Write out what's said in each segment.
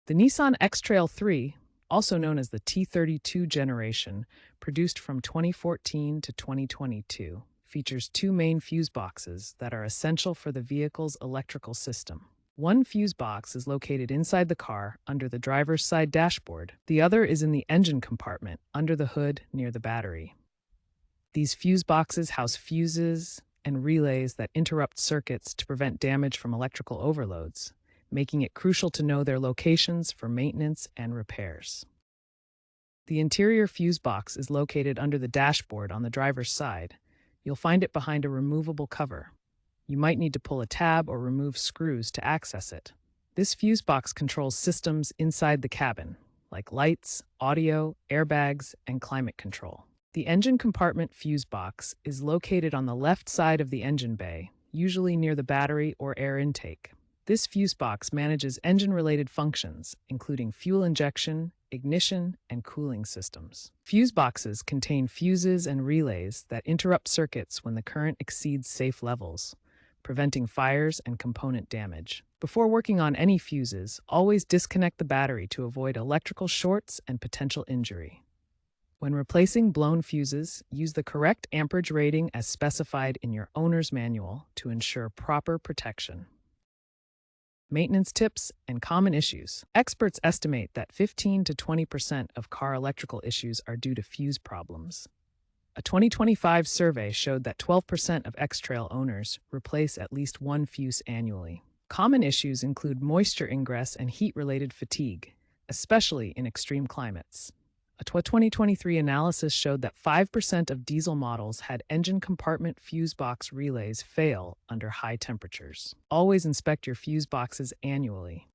The Nissan X-Trail III, also known as the T32 generation, produced from 2014 to 2022, features two main fuse boxes that are essential for the vehicle's electrical system. One fuse box is located inside the car under the driver's side dashboard. The other is in the engine compartment under the hood near the battery. These fuse boxes house fuses and relays that interrupt circuits to prevent damage from electrical overloads, making it crucial to know their locations for maintenance and repairs. The interior fuse box is located under the dashboard on the driver's side. You'll find it behind a removable cover. You might need to pull a tab or remove screws to access it. This fuse box controls systems inside the cabin, like lights, audio, airbags, and climate control. The engine compartment fuse box is located on the left side of the engine bay, usually near the battery or air intake. This fuse box manages engine-related functions, including fuel injection, ignition, and cooling systems. Fuse boxes contain fuses and relays that interrupt circuits when the current exceeds safe levels, preventing fires and component damage. Before working on any fuses, always disconnect the battery to avoid electrical shorts and potential injury. When replacing blown fuses, use the correct amperage rating as specified in your owner's manual to ensure proper protection. Maintenance tips and common issues. Experts estimate that 15 to 20% of car electrical issues are due to fuse problems. A 2025 survey showed that 12% of X-Trail owners replace at least one fuse annually. Common issues include moisture ingress and heat-related fatigue, especially in extreme climates. A 2023 analysis showed that 5% of diesel models had engine compartment fuse box relays fail under high temperatures. Always inspect your fuse boxes annually.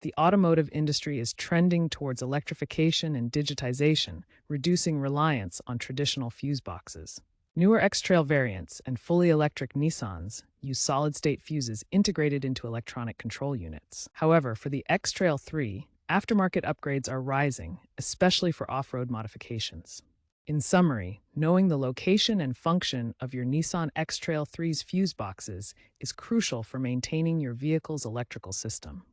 The automotive industry is trending towards electrification and digitization, reducing reliance on traditional fuse boxes. Newer X-Trail variants and fully electric Nissans use solid-state fuses integrated into electronic control units. However, for the X-Trail III, aftermarket upgrades are rising, especially for off-road modifications. In summary, knowing the location and function of your Nissan X-Trail III's fuse boxes is crucial for maintaining your vehicle's electrical system.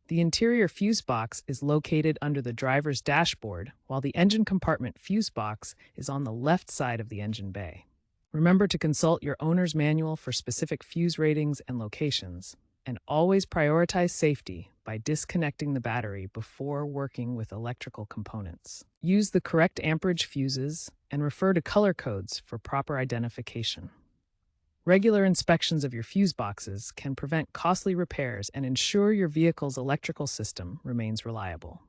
The interior fuse box is located under the driver's dashboard, while the engine compartment fuse box is on the left side of the engine bay. Remember to consult your owner's manual for specific fuse ratings and locations, and always prioritize safety by disconnecting the battery before working with electrical components. Use the correct amperage fuses and refer to color codes for proper identification. Regular inspections of your fuse boxes can prevent costly repairs and ensure your vehicle's electrical system remains reliable.